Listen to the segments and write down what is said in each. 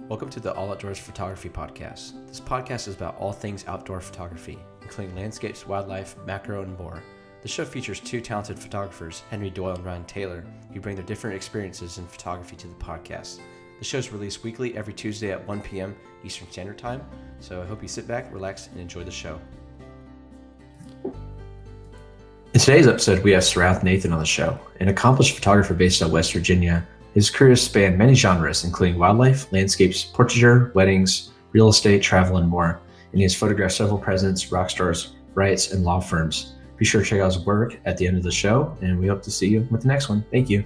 Welcome to the All Outdoors Photography Podcast. This podcast is about all things outdoor photography, including landscapes, wildlife, macro, and more. The show features two talented photographers, Henry Doyle and Ryan Taylor, who bring their different experiences in photography to the podcast. The show is released weekly every Tuesday at 1 p.m. Eastern Standard Time, so I hope you sit back, relax, and enjoy the show. In today's episode, we have Sarath Nathan on the show, an accomplished photographer based out of West Virginia. His career spanned many genres, including wildlife, landscapes, portraiture, weddings, real estate, travel, and more. And he has photographed several presidents, rock stars, riots, and law firms. Be sure to check out his work at the end of the show, and we hope to see you with the next one. Thank you.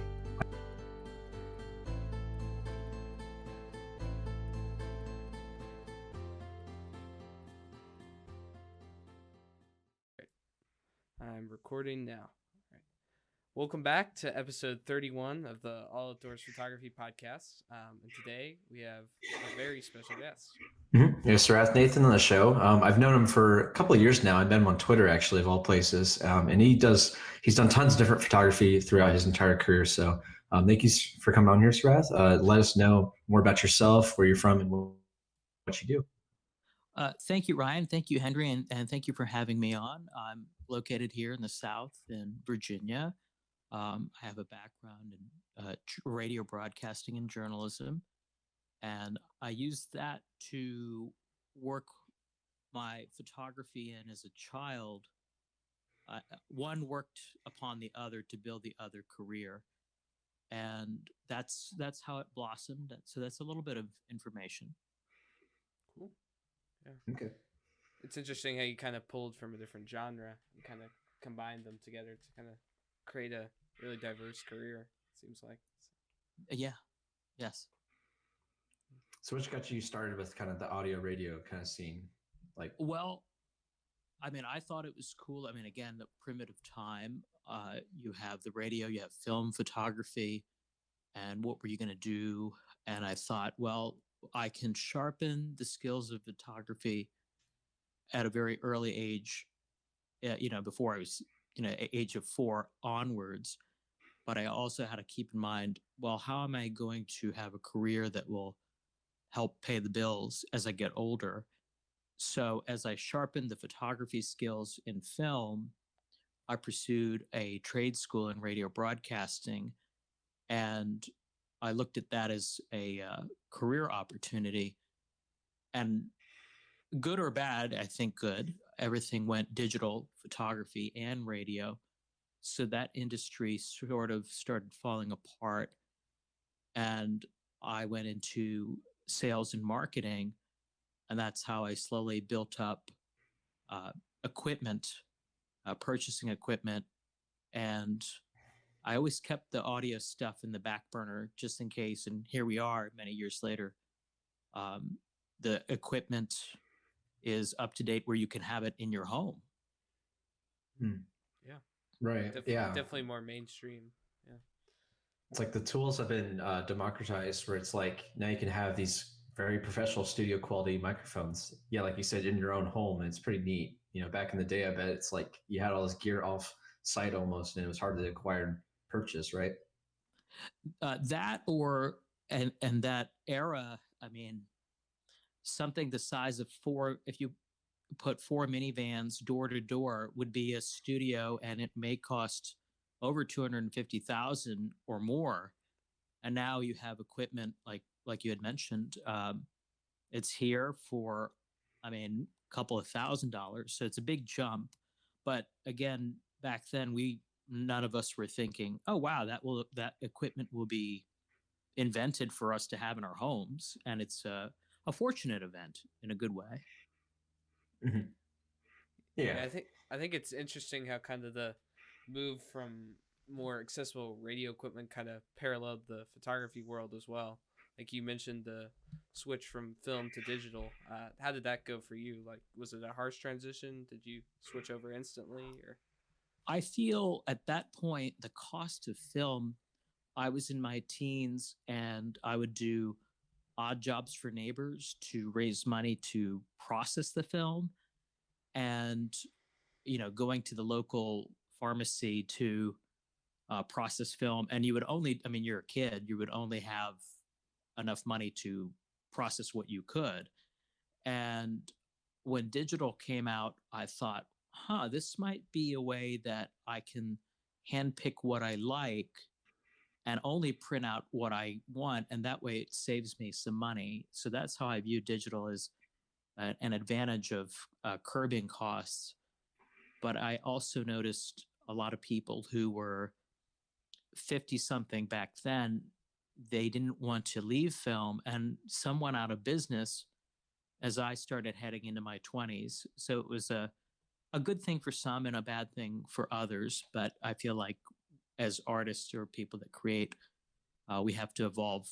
I'm recording now. All right. Welcome back to episode 31 of the All Outdoors Photography Podcast. And today we have a very special guest. Yeah, Sarath Nathan on the show. I've known him for a couple of years now. I met him on Twitter, actually, of all places. And he's done tons of different photography throughout his entire career. So thank you for coming on here, Sarath. Let us know more about yourself, where you're from, and what you do. Thank you, Ryan. Thank you, Henry, and thank you for having me on. I'm located here in the South in Virginia. I have a background in radio broadcasting and journalism, and I use that to work my photography in as a child. One worked upon the other to build the other career, and that's how it blossomed. So that's a little bit of information. Cool. Yeah. Okay. It's interesting how you kind of pulled from a different genre and kind of combined them together to kind of create a really diverse career, it seems like. Yeah. Yes. So what got you started with kind of the audio radio kind of scene? Well, I mean, I thought it was cool. I mean, again, the primitive time, you have the radio, you have film photography, and what were you going to do? And I thought, well, I can sharpen the skills of photography at a very early age, before I was, age of 4 onwards. But I also had to keep in mind, well, how am I going to have a career that will help pay the bills as I get older? So as I sharpened the photography skills in film, I pursued a trade school in radio broadcasting, and I looked at that as a career opportunity. And good or bad, I think good. Everything went digital photography and radio. So that industry sort of started falling apart. And I went into sales and marketing. And that's how I slowly built up equipment, purchasing equipment. And I always kept the audio stuff in the back burner just in case. And here we are many years later. The equipment is up to date where you can have it in your home. Yeah. Right. Definitely more mainstream. Yeah. It's like the tools have been democratized, where it's like now you can have these very professional studio quality microphones. Yeah, like you said, in your own home, and it's pretty neat. Back in the day, I bet it's like you had all this gear off site almost, and it was hard to acquire and purchase, right? And that era, I mean, something the size of 4, if you put 4 minivans door to door, would be a studio, and it may cost over $250,000 or more. And now you have equipment like you had mentioned. It's here for, I mean, a couple of $1,000s. So it's a big jump. But again, back then none of us were thinking, oh wow, that equipment will be invented for us to have in our homes, and it's a fortunate event in a good way. Mm-hmm. Yeah, I think it's interesting how kind of the move from more accessible radio equipment kind of paralleled the photography world as well. Like you mentioned, the switch from film to digital. How did that go for you? Like, was it a harsh transition? Did you switch over instantly, or? I feel at that point the cost of film. I was in my teens, and I would do odd jobs for neighbors to raise money to process the film, and going to the local pharmacy to process film. And you would only, I mean, you're a kid, you would only have enough money to process what you could. And when digital came out, I thought, this might be a way that I can handpick what I like and only print out what I want. And that way it saves me some money. So that's how I view digital as an advantage of curbing costs. But I also noticed a lot of people who were 50 something back then, they didn't want to leave film, and some went out of business as I started heading into my 20s. So it was a good thing for some and a bad thing for others. But I feel like as artists or people that create, we have to evolve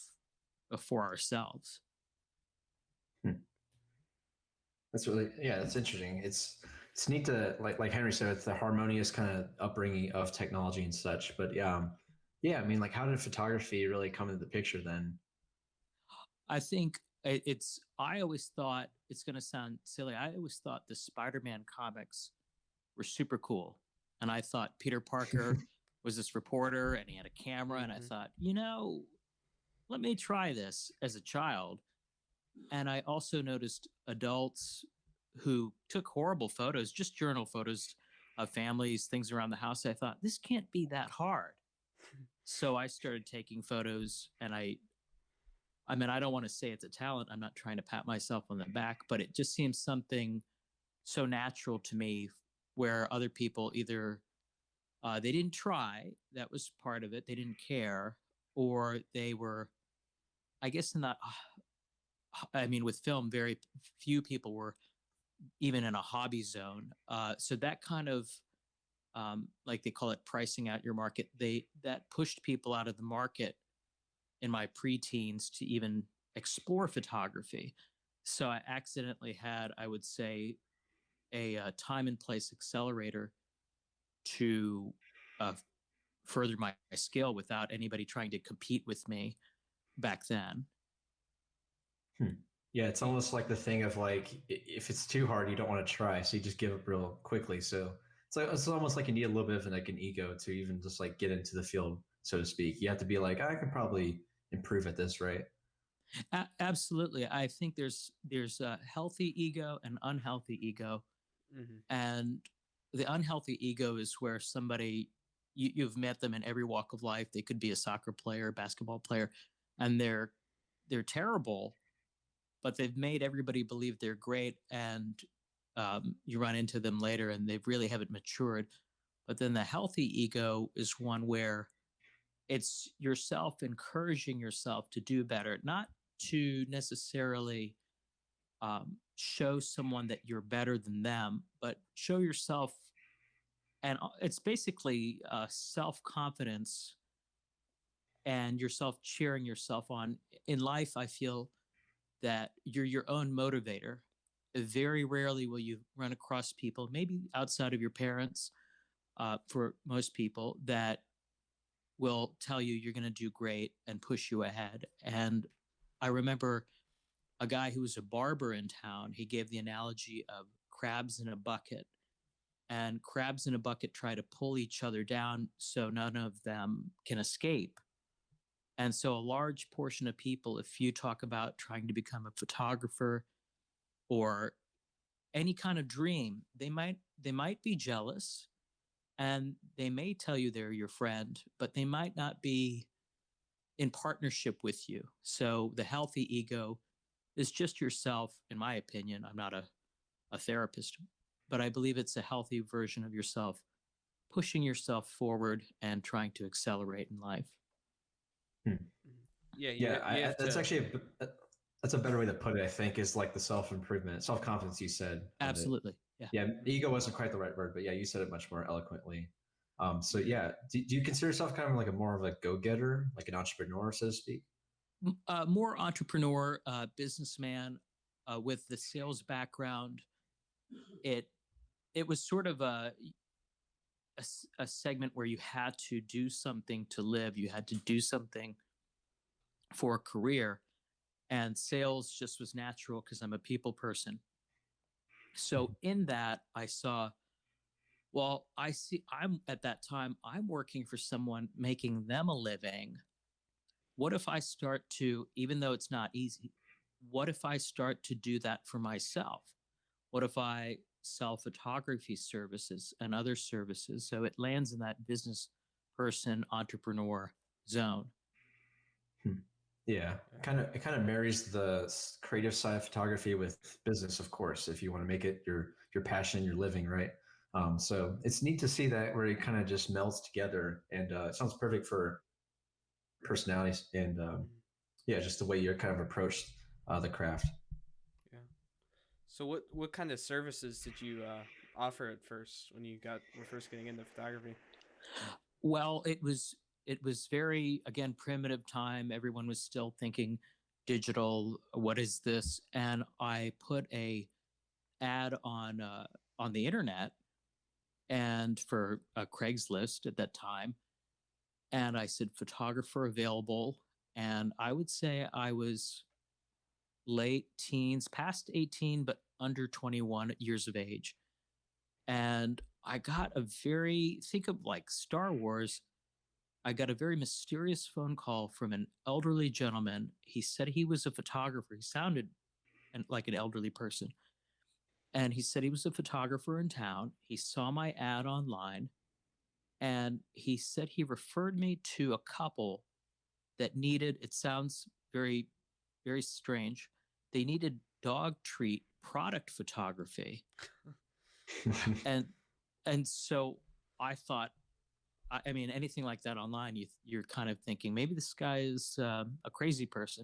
for ourselves. That's really, yeah, that's interesting. It's neat to like Henry said, it's the harmonious kind of upbringing of technology and such. But yeah, I mean, like, how did photography really come into the picture then? I think I always thought, it's going to sound silly, I always thought the Spider-Man comics were super cool. And I thought Peter Parker was this reporter and he had a camera. And I thought, let me try this as a child. And I also noticed adults who took horrible photos, just journal photos of families, things around the house. I thought, this can't be that hard. So I started taking photos, and I mean, I don't want to say it's a talent. I'm not trying to pat myself on the back, but it just seems something so natural to me, where other people either they didn't try, that was part of it, they didn't care, or they were, I guess, in that, I mean, with film, very few people were even in a hobby zone. So that kind of, like they call it pricing out your market, that pushed people out of the market in my preteens to even explore photography. So I accidentally had, I would say, a time and place accelerator to further my skill without anybody trying to compete with me back then. Yeah, it's almost like the thing of like, if it's too hard, you don't want to try, so you just give up real quickly. So it's almost like you need a little bit of like an ego to even just like get into the field, so to speak. You have to be like, I can probably improve at this, right? Absolutely. I think there's a healthy ego and unhealthy ego. And the unhealthy ego is where somebody, you've met them in every walk of life. They could be a soccer player, basketball player, and they're terrible, but they've made everybody believe they're great. And you run into them later and they really haven't matured. But then the healthy ego is one where it's yourself encouraging yourself to do better, not to necessarily show someone that you're better than them, but show yourself. And it's basically self-confidence and yourself cheering yourself on. In life, I feel that you're your own motivator. Very rarely will you run across people, maybe outside of your parents, for most people, that will tell you you're going to do great and push you ahead. And I remember a guy who was a barber in town, he gave the analogy of crabs in a bucket. And crabs in a bucket try to pull each other down so none of them can escape. And so a large portion of people, if you talk about trying to become a photographer or any kind of dream, they might be jealous, and they may tell you they're your friend, but they might not be in partnership with you. So the healthy ego is just yourself, in my opinion. I'm not a therapist, but I believe it's a healthy version of yourself, pushing yourself forward and trying to accelerate in life. Yeah, that's actually that's a better way to put it, I think, is like the self-improvement, self-confidence you said. Absolutely. Yeah, ego wasn't quite the right word, but yeah, you said it much more eloquently. So yeah, do you consider yourself kind of like more of a go-getter, like an entrepreneur, so to speak? More entrepreneur, businessman, with the sales background. It was sort of a segment where you had to do something to live. You had to do something for a career, and sales just was natural because I'm a people person. So in that, I saw, well, I'm at that time, I'm working for someone, making them a living. What if I start to, even though it's not easy, what if I start to do that for myself? What if I sell photography services and other services? So it lands in that business person entrepreneur zone. Yeah, it kind of marries the creative side of photography with business, of course, if you want to make it your passion, your living, right? So it's neat to see that where it kind of just melds together, and it sounds perfect for personalities and yeah, just the way you're kind of approached the craft. Yeah. So what kind of services did you offer at first when you were first getting into photography? Well, it was very, again, primitive time. Everyone was still thinking digital. What is this? And I put a ad on the internet and for Craigslist at that time, and I said photographer available. And I would say I was late teens, past 18, but under 21 years of age. And I got a very, think of like Star Wars. I got a very mysterious phone call from an elderly gentleman. He said he was a photographer. He sounded like an elderly person. And he said he was a photographer in town. He saw my ad online, and he said he referred me to a couple that needed, it sounds very, very strange, they needed dog treat product photography. and and so I thought, I mean, anything like that online, you're kind of thinking maybe this guy is a crazy person.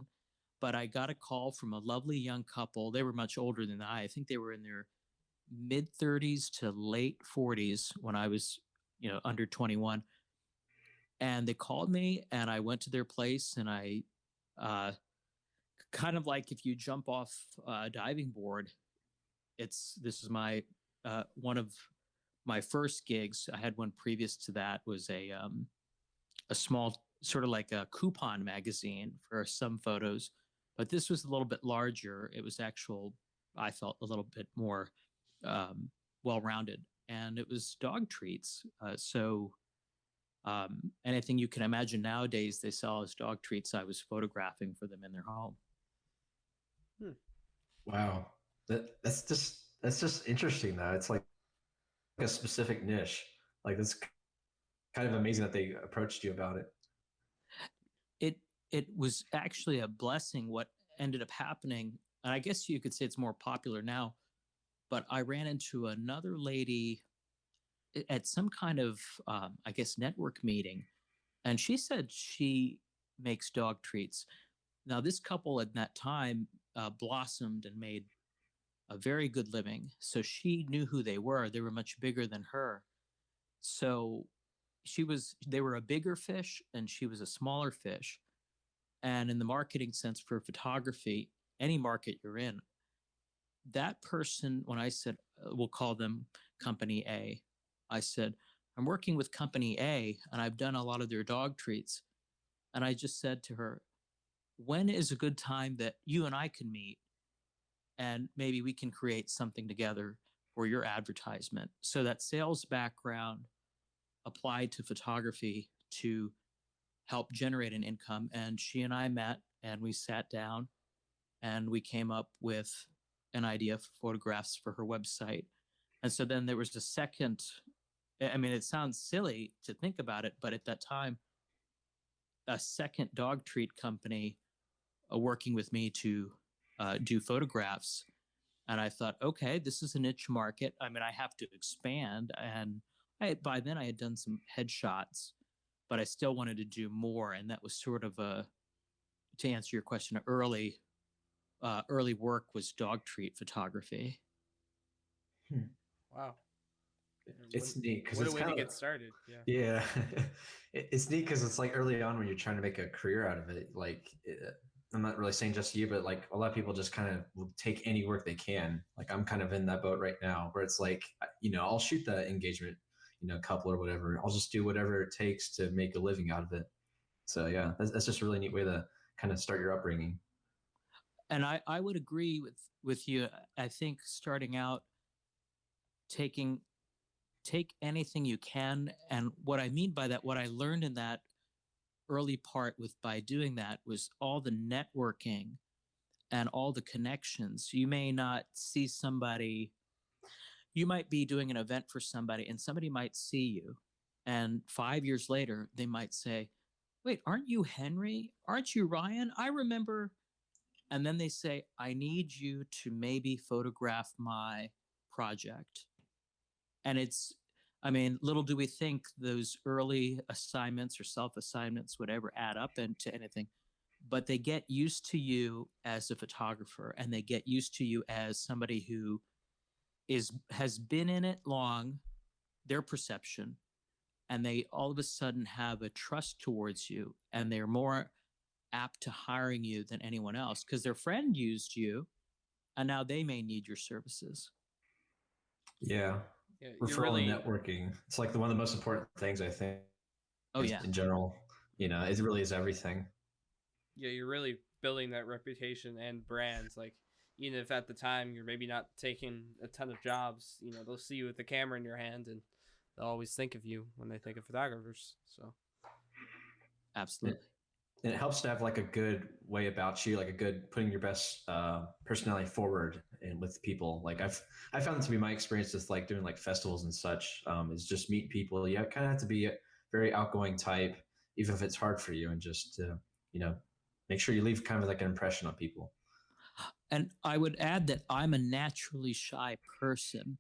But I got a call from a lovely young couple. They were much older than I think they were in their mid 30s to late 40s when I was, under 21. And they called me, and I went to their place, and I, uh, kind of like if you jump off a diving board, this is my, one of my first gigs. I had one previous to that, was a small, sort of like a coupon magazine for some photos, but this was a little bit larger. It was actual, I felt, a little bit more well rounded, and it was dog treats. Anything you can imagine nowadays they sell as dog treats, I was photographing for them in their home. Wow, that's just interesting. Though it's like a specific niche. Like that's kind of amazing that they approached you about it. It was actually a blessing what ended up happening, and I guess you could say it's more popular now. But I ran into another lady at some kind of, I guess, network meeting, and she said she makes dog treats. Now, this couple at that time blossomed and made a very good living. So she knew who they were. They were much bigger than her. So they were a bigger fish and she was a smaller fish. And in the marketing sense for photography, any market you're in, that person, when I said, we'll call them Company A, I said, I'm working with Company A and I've done a lot of their dog treats. And I just said to her, when is a good time that you and I can meet and maybe we can create something together for your advertisement? So that sales background applied to photography to help generate an income. And she and I met and we sat down and we came up with an idea for photographs for her website. And so then there was a second, I mean, it sounds silly to think about it, but at that time, a second dog treat company working with me to do photographs. And I thought, okay, this is a niche market. I mean, I have to expand. And by then I had done some headshots, but I still wanted to do more. And that was sort of to answer your question, early work was dog treat photography. Wow. It's neat because what it's a way kind to of get started. Yeah. yeah. It's neat because it's like early on when you're trying to make a career out of it. Like I'm not really saying just you, but like a lot of people just kind of will take any work they can. Like I'm kind of in that boat right now where it's like, I'll shoot the engagement, couple or whatever. I'll just do whatever it takes to make a living out of it. So yeah, that's just a really neat way to kind of start your upbringing. And I would agree with you. I think starting out, take anything you can. And what I mean by that, what I learned in that early part by doing that was all the networking and all the connections. You may not see somebody, you might be doing an event for somebody, and somebody might see you. And 5 years later, they might say, wait, aren't you Henry? Aren't you Ryan? I remember. And then they say, I need you to maybe photograph my project. And it's, I mean, little do we think those early assignments or self assignments would ever add up into anything, but they get used to you as a photographer, and they get used to you as somebody who has been in it long, their perception, and they all of a sudden have a trust towards you, and they're more apt to hiring you than anyone else because their friend used you, and now they may need your services. Yeah. Yeah, you're Referral really and networking. It's like one of the most important things, I think, Oh yeah. in general. You know, it really is everything. yeah, you're really building that reputation and brands. Like, even if at the time you're maybe not taking a ton of jobs, you know, they'll see you with the camera in your hand and they'll always think of you when they think of photographers. So Absolutely. And it helps to have like a good way about you, like a good putting your best personality forward and with people. Like I found it to be my experience with like doing like festivals and such, is just meet people. You kind of have to be a very outgoing type, even if it's hard for you, and just you know, make sure you leave kind of like an impression on people. And I would add that I'm a naturally shy person,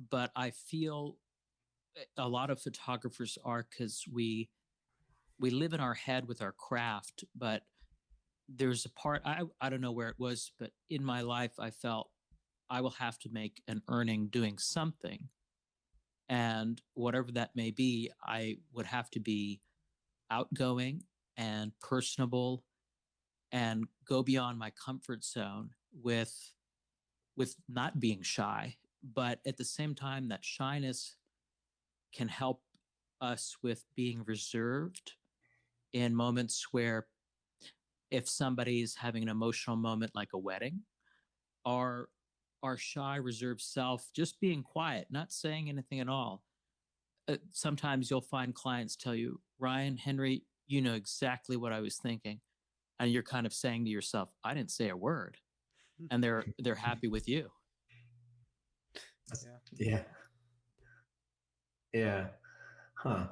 but I feel a lot of photographers are, because we live in our head with our craft. But there's a part, I don't know where it was, but in my life I felt I will have to make an earning doing something, and whatever that may be, I would have to be outgoing and personable and go beyond my comfort zone with not being shy. But at the same time, that shyness can help us with being reserved in moments where, if somebody's having an emotional moment like a wedding, our shy, reserved self, just being quiet, not saying anything at all. Sometimes you'll find clients tell you, Ryan, Henry, you know exactly what I was thinking. And you're kind of saying to yourself, I didn't say a word. And they're happy with you. Yeah. Yeah. Huh.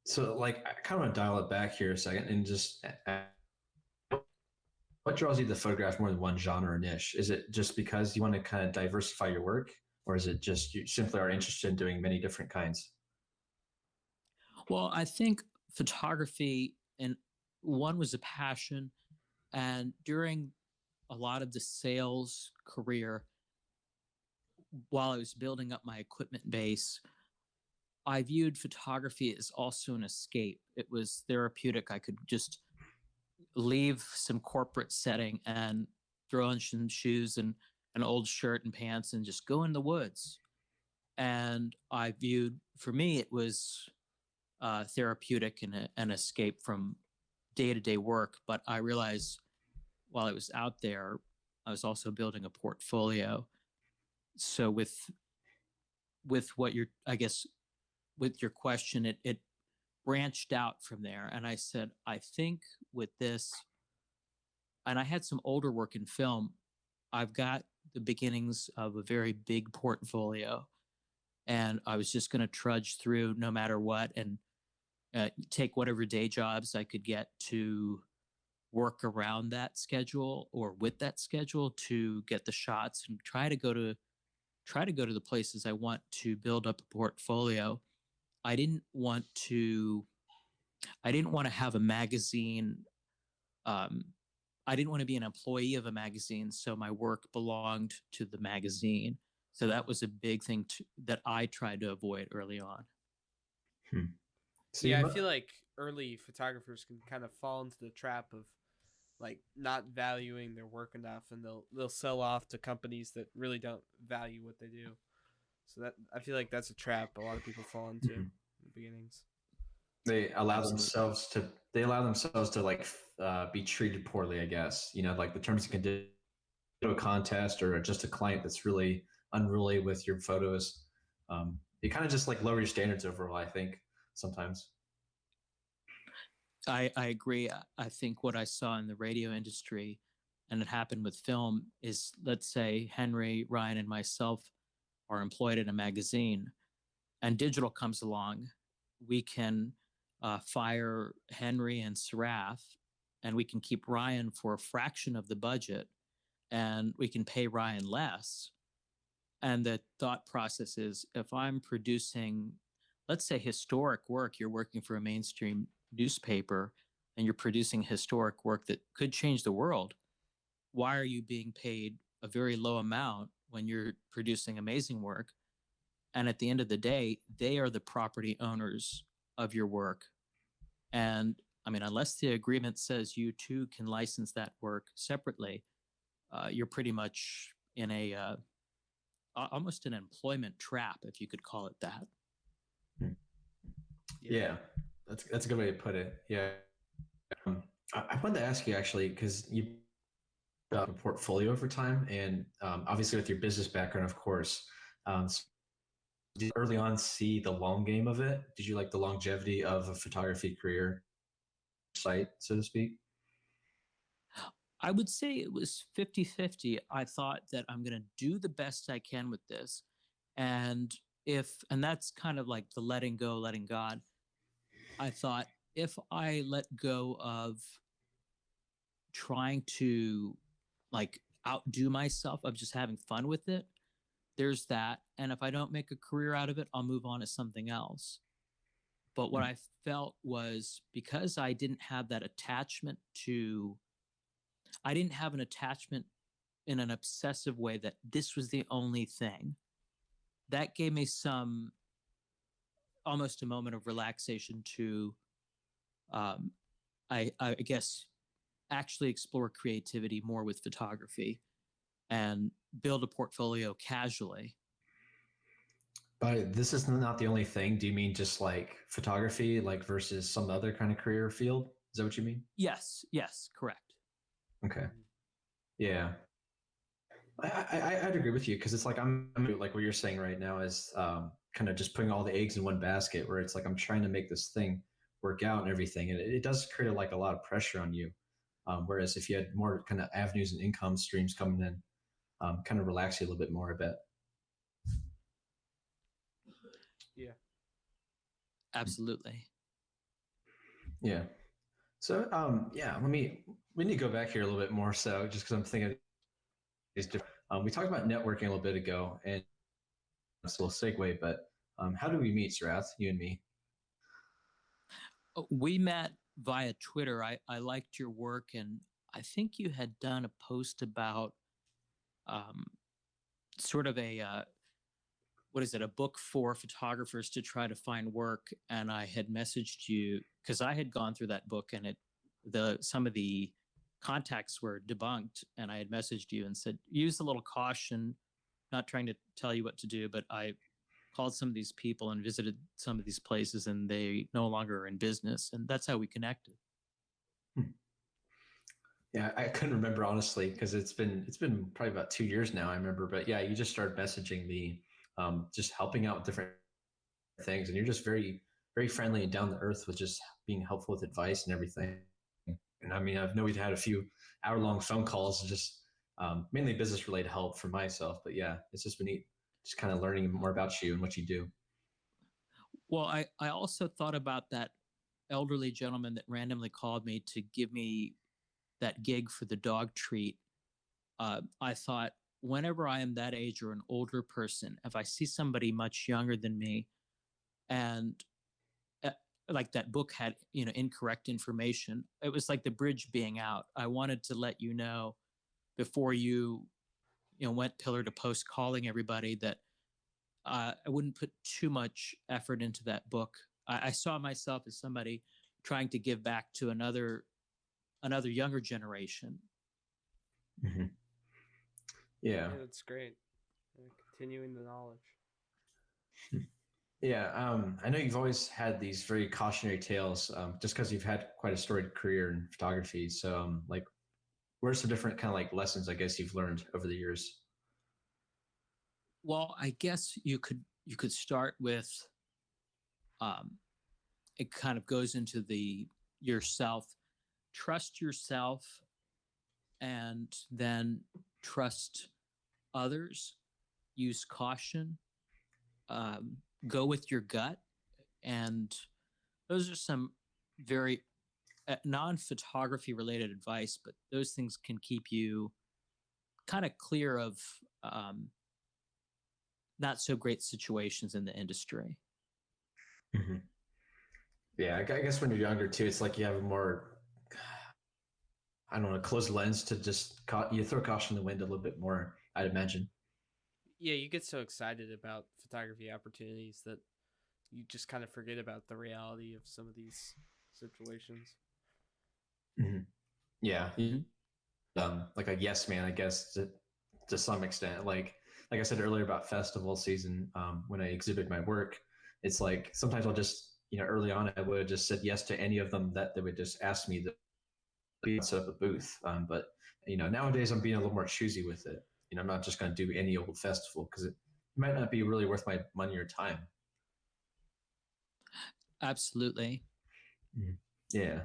So like I kind of want to dial it back here a second and just what draws you to photograph more than one genre or niche? Is it just because you want to kind of diversify your work, or is it just you simply are interested in doing many different kinds? Well, I think photography, and one, was a passion. And during a lot of the sales career, while I was building up my equipment base, I viewed photography as also an escape. It was therapeutic. I could just leave some corporate setting and throw on some shoes and an old shirt and pants and just go in the woods. And I viewed, for me, it was therapeutic and an escape from day to day work. But I realized while I was out there, I was also building a portfolio. So with what you're, I guess, with your question, it branched out from there. And I said, I think with this, and I had some older work in film, I've got the beginnings of a very big portfolio. And I was just going to trudge through no matter what, and take whatever day jobs I could get to work around that schedule or with that schedule to get the shots, and try to go to the places I want to build up a portfolio. I didn't want to have a magazine. Um, I didn't want to be an employee of a magazine, so my work belonged to the magazine. So that was a big thing that I tried to avoid early on. So yeah, I feel like early photographers can kind of fall into the trap of like not valuing their work enough, and they'll sell off to companies that really don't value what they do. So that, I feel like that's a trap a lot of people fall into in the beginnings. They allow themselves to like be treated poorly, I guess. You know, like the terms and conditions of a contest or just a client that's really unruly with your photos. You kind of just like lower your standards overall, I think, sometimes. I agree. I think what I saw in the radio industry, and it happened with film, is let's say Henry, Ryan, and myself are employed in a magazine and digital comes along, we can fire Henry and Sarath, and we can keep Ryan for a fraction of the budget, and we can pay Ryan less. And the thought process is, if I'm producing, let's say, historic work, you're working for a mainstream newspaper and you're producing historic work that could change the world, why are you being paid a very low amount when you're producing amazing work? And at the end of the day, they are the property owners of your work. And I mean, unless the agreement says you two can license that work separately, you're pretty much in a almost an employment trap, if you could call it that. Yeah, that's a good way to put it. Yeah. I wanted to ask you actually, because you built a portfolio over time, and obviously with your business background, of course, so did you early on see the long game of it? Did you like the longevity of a photography career site, so to speak? I would say it was 50-50. I thought that I'm going to do the best I can with this. And and that's kind of like the letting go, letting God. I thought if I let go of trying to like outdo myself, of just having fun with it, there's that. And if I don't make a career out of it, I'll move on to something else. But what I felt was, because I didn't have that attachment to, I didn't have an attachment in an obsessive way that this was the only thing. That gave me some, almost a moment of relaxation to, I guess, actually explore creativity more with photography and build a portfolio casually. But this is not the only thing. Do you mean just like photography, like versus some other kind of career field? Is that what you mean? Yes, correct. Okay. Yeah. I'd agree with you, because it's like I'm like what you're saying right now is kind of just putting all the eggs in one basket, where it's like I'm trying to make this thing work out and everything, and it does create like a lot of pressure on you. Whereas if you had more kind of avenues and income streams coming in, kind of relax you a little bit more, I bet. Yeah. Absolutely. Yeah. So yeah, we need to go back here a little bit more. So just because I'm thinking is different. We talked about networking a little bit ago, and it's a little segue, but how do we meet, Sarath, you and me? We met via Twitter. I liked your work, and I think you had done a post about sort of a what is it, a book for photographers to try to find work. And I had messaged you because I had gone through that book, and some of the contacts were debunked, and I had messaged you and said, use a little caution, not trying to tell you what to do, but I called some of these people and visited some of these places, and they no longer are in business. And that's how we connected. Yeah, I couldn't remember honestly, because it's been probably about 2 years now, I remember. But yeah, you just started messaging me, just helping out with different things, and you're just very, very friendly and down to earth with just being helpful with advice and everything. And I mean, I know we've had a few hour-long phone calls, just mainly business-related help for myself. But yeah, it's just been neat, just kind of learning more about you and what you do. Well, I also thought about that elderly gentleman that randomly called me to give me that gig for the dog treat. I thought, whenever I am that age or an older person, if I see somebody much younger than me, and like that book had, incorrect information, it was like the bridge being out. I wanted to let you know before you went pillar to post calling everybody that I wouldn't put too much effort into that book. I saw myself as somebody trying to give back to another younger generation. Mm-hmm. Yeah, that's great. Continuing the knowledge. Yeah, I know you've always had these very cautionary tales, just because you've had quite a storied career in photography. So, like, what are some different kind of like lessons, I guess, you've learned over the years? Well, I guess you could start with, it kind of goes into the yourself. Trust yourself and then trust others, use caution, go with your gut. And those are some very non-photography related advice, but those things can keep you kind of clear of not so great situations in the industry. Mm-hmm. Yeah, I guess when you're younger too, it's like you have a more, I don't know, a closed lens to just you throw caution in the wind a little bit more, I'd imagine. Yeah, you get so excited about photography opportunities that you just kind of forget about the reality of some of these situations. Mm-hmm. Yeah. Like a yes man, I guess, to some extent. Like I said earlier about festival season, when I exhibit my work, it's like sometimes I'll just, early on I would have just said yes to any of them that they would just ask me to set up a booth. But nowadays I'm being a little more choosy with it. I'm not just going to do any old festival because it might not be really worth my money or time. Absolutely. Yeah.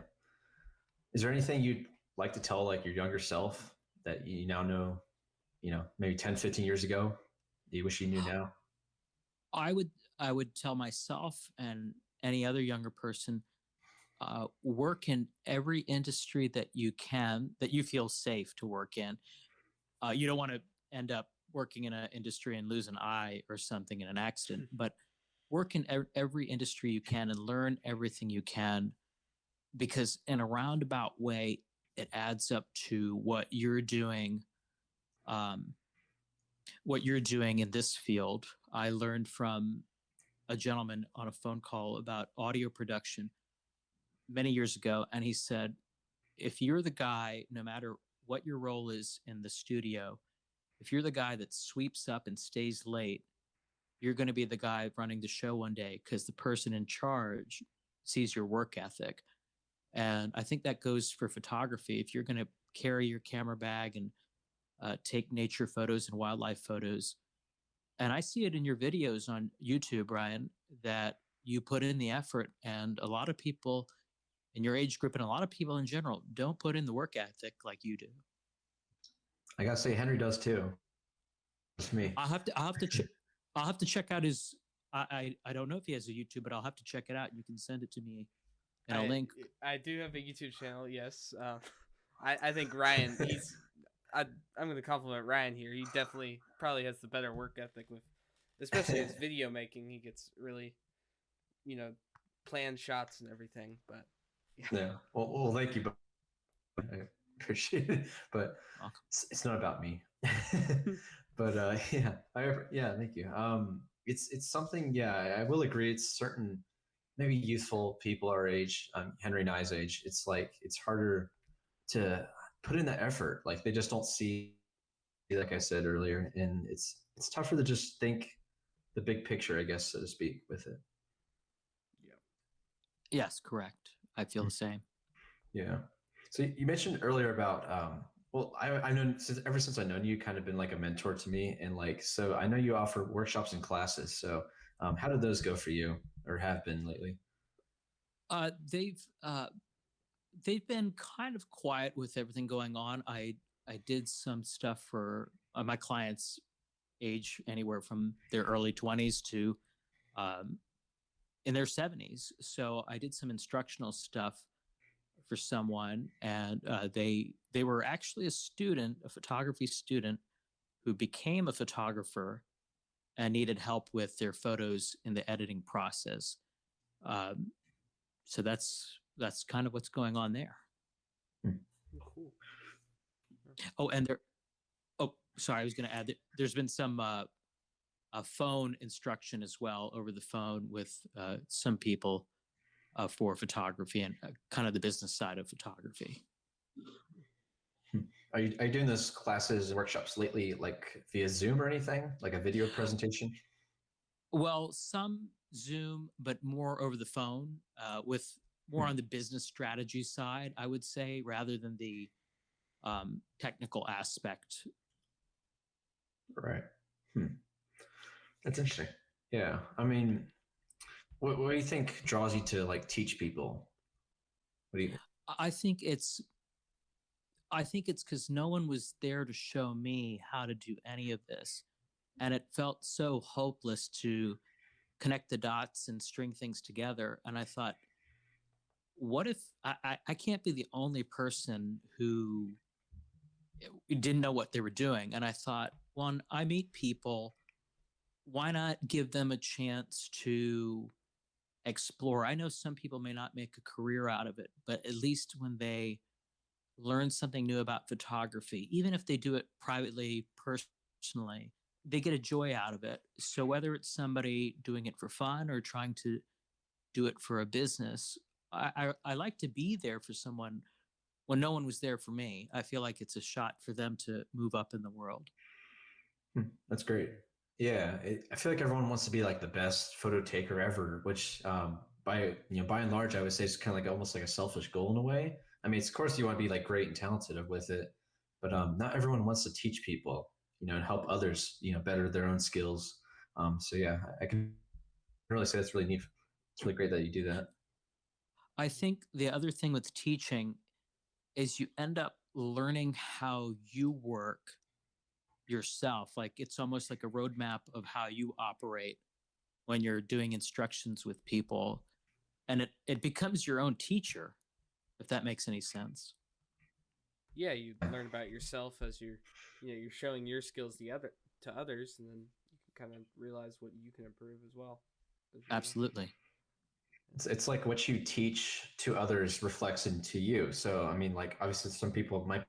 Is there anything you'd like to tell like your younger self that you now know, maybe 10, 15 years ago that you wish you knew now? I would tell myself and any other younger person, work in every industry that you feel safe to work in. You don't want to end up working in an industry and lose an eye or something in an accident, but work in every industry you can and learn everything you can, because in a roundabout way, it adds up to what you're doing. What you're doing in this field. I learned from a gentleman on a phone call about audio production many years ago, and he said, if you're the guy, no matter what your role is in the studio, if you're the guy that sweeps up and stays late, you're going to be the guy running the show one day, because the person in charge sees your work ethic. And I think that goes for photography. If you're going to carry your camera bag and take nature photos and wildlife photos, and I see it in your videos on YouTube, Ryan, that you put in the effort, and a lot of people in your age group and a lot of people in general don't put in the work ethic like you do. I gotta say, Henry does too. It's me. I'll have to check out his. I don't know if he has a YouTube, but I'll have to check it out. You can send it to me in a link. I do have a YouTube channel. Yes, I think Ryan. I'm going to compliment Ryan here. He definitely probably has the better work ethic with, especially his video making. He gets really, planned shots and everything. But yeah. Well, thank you. I appreciate it, but it's not about me. But thank you. It's something. Yeah, I will agree. It's certain, maybe youthful people our age, Henry and I's age. It's like it's harder to put in that effort. Like they just don't see, like I said earlier, and it's tougher to just think the big picture, I guess, so to speak, with it. Yeah. Yes, correct. I feel the same. Yeah. So you mentioned earlier about I've known ever since I've known you, kind of been like a mentor to me, and like so I know you offer workshops and classes. So how did those go for you, or have been lately? They've been kind of quiet with everything going on. I did some stuff for my clients, age anywhere from their early 20s to in their 70s. So I did some instructional stuff for someone, and they were actually a photography student who became a photographer and needed help with their photos in the editing process. So that's kind of what's going on there. Cool. Oh, and sorry, I was going to add that there's been some a phone instruction as well over the phone with some people for photography and kind of the business side of photography. Are you doing those classes and workshops lately, like via Zoom or anything, like a video presentation? Well, some Zoom, but more over the phone, with more on the business strategy side, I would say, rather than the technical aspect. Right. That's interesting. Yeah. I mean, what do you think draws you to like teach people? What do you? I think it's I think it's because no one was there to show me how to do any of this. And it felt so hopeless to connect the dots and string things together. And I thought, what if I can't be the only person who didn't know what they were doing? And I thought, one, I meet people, why not give them a chance to explore? I know some people may not make a career out of it, but at least when they learn something new about photography, even if they do it privately, personally, they get a joy out of it. So whether it's somebody doing it for fun or trying to do it for a business, I like to be there for someone when no one was there for me. I feel like it's a shot for them to move up in the world. That's great. Yeah, I feel like everyone wants to be like the best photo taker ever, which by and large, I would say it's kind of like almost like a selfish goal in a way. I mean, of course, you want to be like great and talented with it, but not everyone wants to teach people, and help others, better their own skills. So yeah, I can really say that's really neat. It's really great that you do that. I think the other thing with teaching is you end up learning how you work yourself. Like it's almost like a roadmap of how you operate when you're doing instructions with people. And it becomes your own teacher, if that makes any sense. Yeah, you learn about yourself as you're showing your skills to others, and then you can kind of realize what you can improve as well. Absolutely. It's like what you teach to others reflects into you. So, I mean, like obviously some people might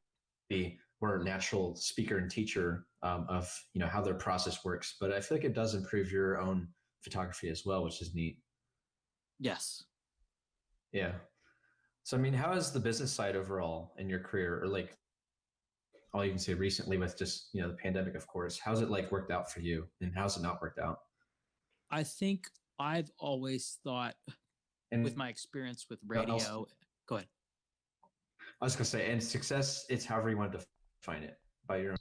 be more natural speaker and teacher of, how their process works, but I feel like it does improve your own photography as well, which is neat. Yes. Yeah. So, I mean, how is the business side overall in your career, or like all you can say recently with just, the pandemic, of course, how's it like worked out for you and how's it not worked out? I think I've always thought, And with my experience with also, radio, go ahead. I was going to say, and success, it's however you want to define it by your own.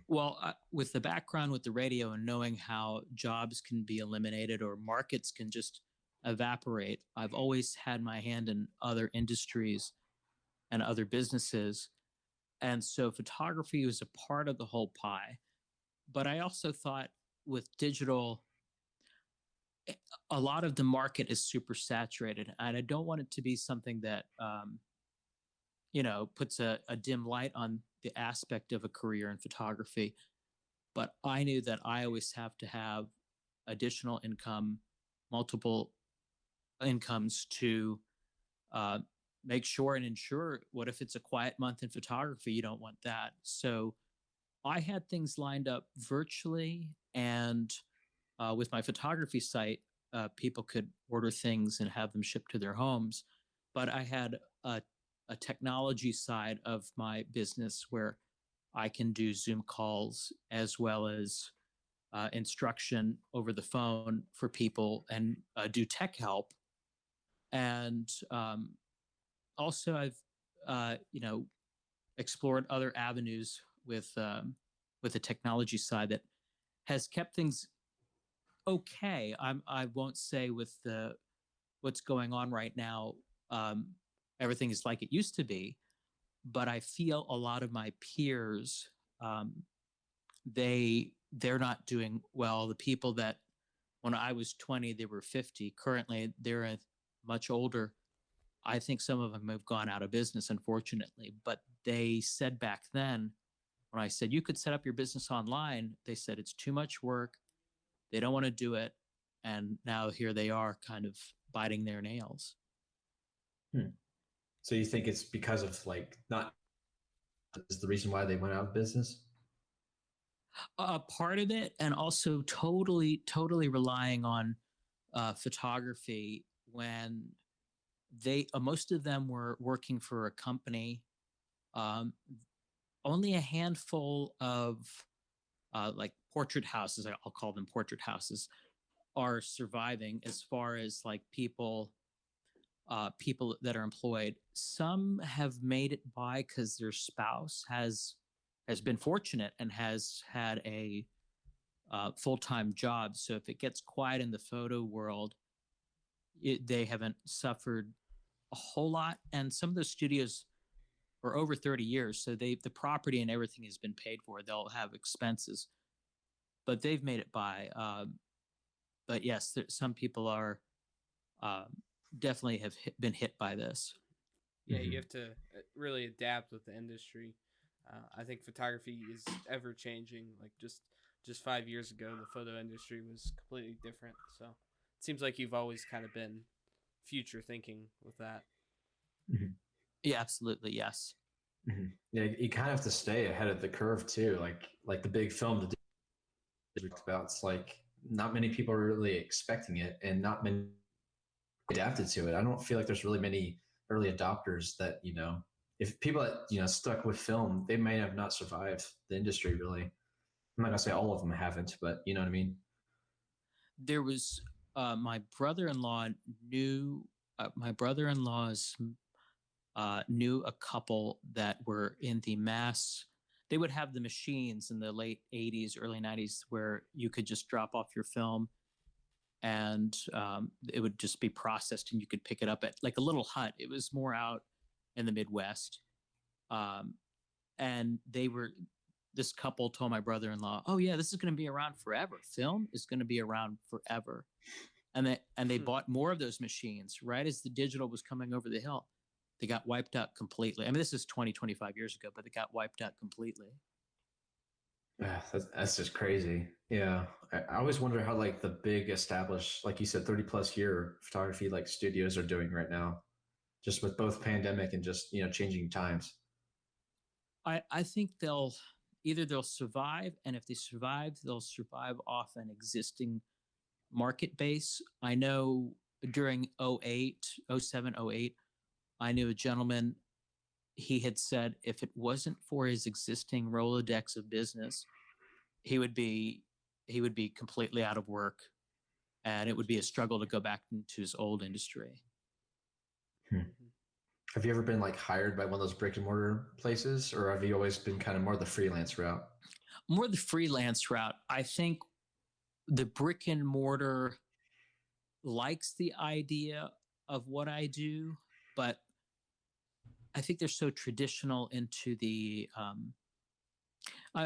Well, with the background with the radio and knowing how jobs can be eliminated or markets can just evaporate, I've always had my hand in other industries and other businesses. And so photography was a part of the whole pie. But I also thought with digital, a lot of the market is super saturated. And I don't want it to be something that, puts a dim light on the aspect of a career in photography. But I knew that I always have to have additional income, multiple incomes to uh, make sure and ensure. What if it's a quiet month in photography? You don't want that. So I had things lined up virtually, and with my photography site, people could order things and have them shipped to their homes. But I had a technology side of my business where I can do Zoom calls as well as instruction over the phone for people and do tech help. And also, I've explored other avenues with the technology side that has kept things okay. I won't say with what's going on right now, um, everything is like it used to be, but I feel a lot of my peers, um, they're not doing well. The people that when I was 20, they were 50. Currently, they're much older. I think some of them have gone out of business, unfortunately. But they said back then, when I said you could set up your business online, they said it's too much work. They don't want to do it. And now here they are kind of biting their nails. So you think it's because of like not is the reason why they went out of business? Part of it, and also totally relying on photography when they most of them were working for a company. Um, Only a handful of like portrait houses, I'll call them portrait houses, are surviving as far as like people that are employed. Some have made it by because their spouse has been fortunate and has had a full-time job. So if it gets quiet in the photo world, they haven't suffered a whole lot. And some of the studios or over 30 years. So the property and everything has been paid for. They'll have expenses, but they've made it by. But yes, some people are um, definitely have been hit by this. Yeah, you have to really adapt with the industry. I think photography is ever changing. Like just 5 years ago, the photo industry was completely different. So it seems like you've always kind of been future thinking with that. Mm-hmm. Yeah, absolutely, yes. Mm-hmm. Yeah, you kind of have to stay ahead of the curve too. Like the big film that we talked about, it's like not many people are really expecting it, and not many adapted to it. I don't feel like there's really many early adopters that, if people that, stuck with film, they may have not survived the industry really. I'm not gonna say all of them haven't, but you know what I mean? There was my brother-in-law knew my brother-in-law's knew a couple that were in the mass. They would have the machines in the late 80s, early 90s where you could just drop off your film and it would just be processed and you could pick it up at like a little hut. It was more out in the Midwest. And this couple told my brother-in-law, "Oh yeah, this is going to be around forever. Film is going to be around forever." And they bought more of those machines right as the digital was coming over the hill. They got wiped out completely. I mean, this is 25 years ago, but they got wiped out completely. Yeah, that's just crazy. Yeah. I always wonder how like the big established, like you said, 30 plus year photography like studios are doing right now, just with both pandemic and just, changing times. I think they'll survive, and if they survive, they'll survive off an existing market base. I know during 08, 07, 08, I knew a gentleman. He had said if it wasn't for his existing Rolodex of business, he would be completely out of work, and it would be a struggle to go back into his old industry. Have you ever been like hired by one of those brick and mortar places, or have you always been kind of more the freelance route? More the freelance route. I think the brick and mortar likes the idea of what I do, but I think they're so traditional into the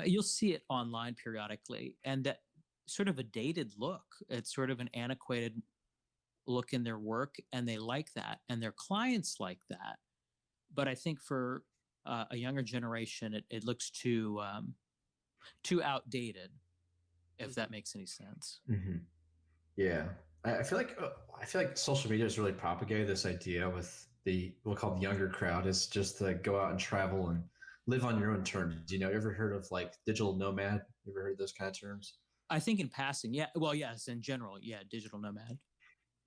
you'll see it online periodically, and that sort of a dated look. It's sort of an antiquated look in their work, and they like that, and their clients like that. But I think for a younger generation, it looks too outdated, if that makes any sense. Mm-hmm. Yeah, I feel like social media has really propagated this idea with we'll call the younger crowd is just to go out and travel and live on your own terms. You ever heard of like digital nomad? You ever heard those kind of terms? I think in passing, yeah. Well, yes, in general, yeah, digital nomad.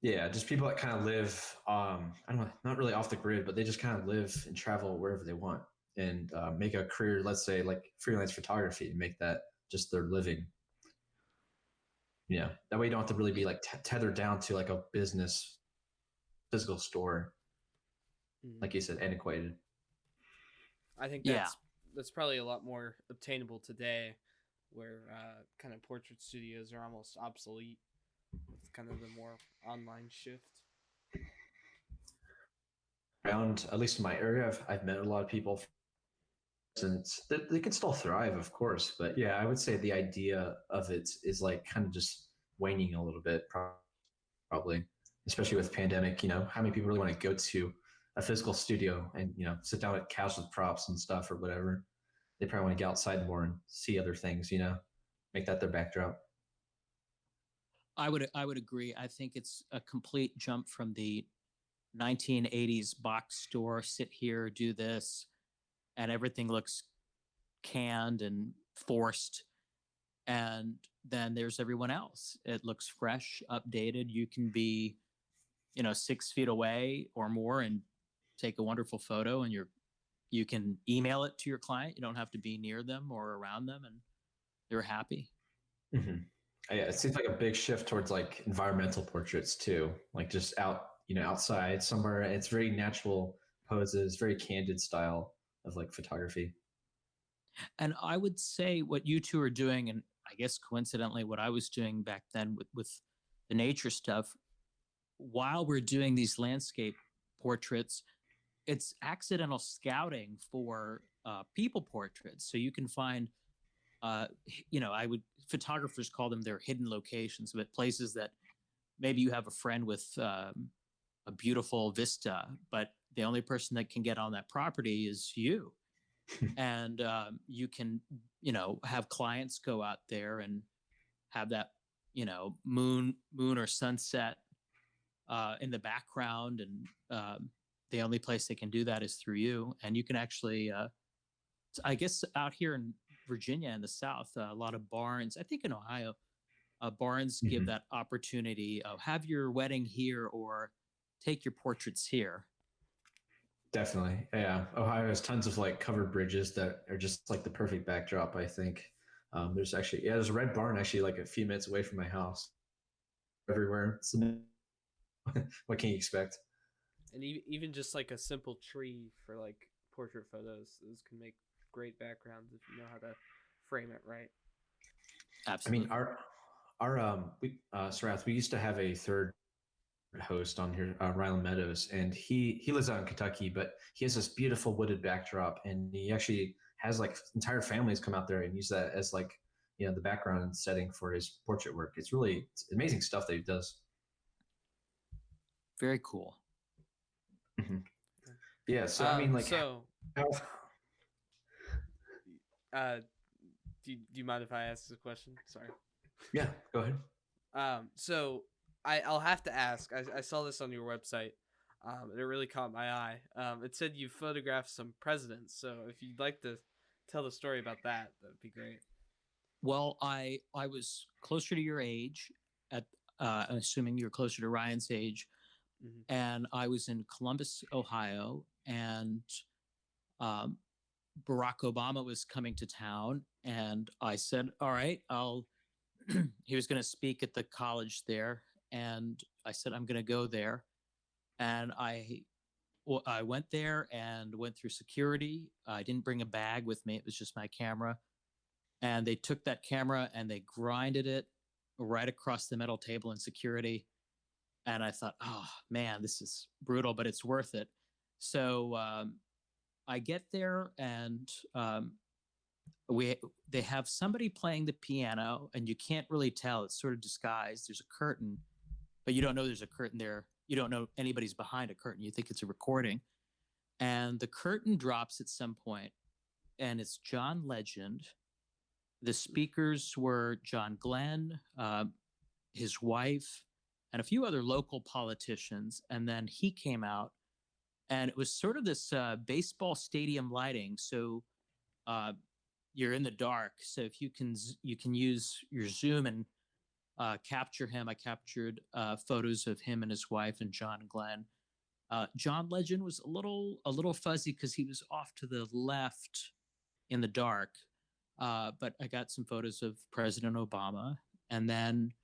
Yeah, just people that kind of live, I don't know, not really off the grid, but they just kind of live and travel wherever they want and make a career, let's say like freelance photography, and make that just their living. Yeah, that way you don't have to really be like tethered down to like a business physical store, like you said, antiquated. I think that's probably a lot more obtainable today, where kind of portrait studios are almost obsolete with kind of the more online shift. Around, at least in my area, I've met a lot of people, and they can still thrive, of course, but yeah, I would say the idea of it is like kind of just waning a little bit, probably, especially with pandemic. How many people really want to go to a physical studio and sit down at couch with props and stuff or whatever? They probably want to get outside more and see other things. Make that their backdrop. I would agree. I think it's a complete jump from the 1980s box store, sit here, do this, and everything looks canned and forced. And then there's everyone else. It looks fresh, updated. You can be, 6 feet away or more and take a wonderful photo, and you can email it to your client. You don't have to be near them or around them, and they're happy. Mm-hmm. Yeah, it seems like a big shift towards like environmental portraits too, like just outside somewhere. It's very natural poses, very candid style of like photography. And I would say what you two are doing, and I guess coincidentally what I was doing back then with the nature stuff, while we're doing these landscape portraits, it's accidental scouting for people portraits. So you can find, photographers call them their hidden locations, but places that maybe you have a friend with a beautiful vista, but the only person that can get on that property is you. And you can, have clients go out there and have that, moon or sunset in the background, and the only place they can do that is through you. And you can actually, I guess, out here in Virginia in the South, a lot of barns. I think in Ohio, barns give that opportunity of have your wedding here or take your portraits here. Definitely. Yeah. Ohio has tons of like covered bridges that are just like the perfect backdrop, I think. There's a red barn actually like a few minutes away from my house. Everywhere. What can you expect? And even just like a simple tree for like portrait photos, those can make great backgrounds if you know how to frame it right. Absolutely. I mean, Sarath, we used to have a third host on here, Rylan Meadows, and he lives out in Kentucky, but he has this beautiful wooded backdrop, and he actually has like entire families come out there and use that as like the background setting for his portrait work. It's amazing stuff that he does. Very cool. Mm-hmm. Yeah. So I mean, like, do you mind if I ask this question? Sorry. Yeah, go ahead. So I'll have to ask. I saw this on your website. And it really caught my eye. It said you photographed some presidents. So if you'd like to tell the story about that, that'd be great. Well, I was closer to your age, I'm assuming you're closer to Ryan's age, and I was in Columbus, Ohio, and Barack Obama was coming to town, and I said, all right, he was going to speak at the college there, and I said, I'm going to go there. And I went there and went through security. I didn't bring a bag with me. It was just my camera. And they took that camera and they grinded it right across the metal table in security. And I thought, oh, man, this is brutal, but it's worth it. So I get there, and they have somebody playing the piano, and you can't really tell. It's sort of disguised. There's a curtain, but you don't know there's a curtain there. You don't know anybody's behind a curtain. You think it's a recording. And the curtain drops at some point, and it's John Legend. The speakers were John Glenn, his wife, and a few other local politicians. And then he came out, and it was sort of this baseball stadium lighting. So you're in the dark. So if you can use your zoom and capture him. I captured photos of him and his wife and John Glenn. John Legend was a little fuzzy because he was off to the left in the dark. But I got some photos of President Obama. And then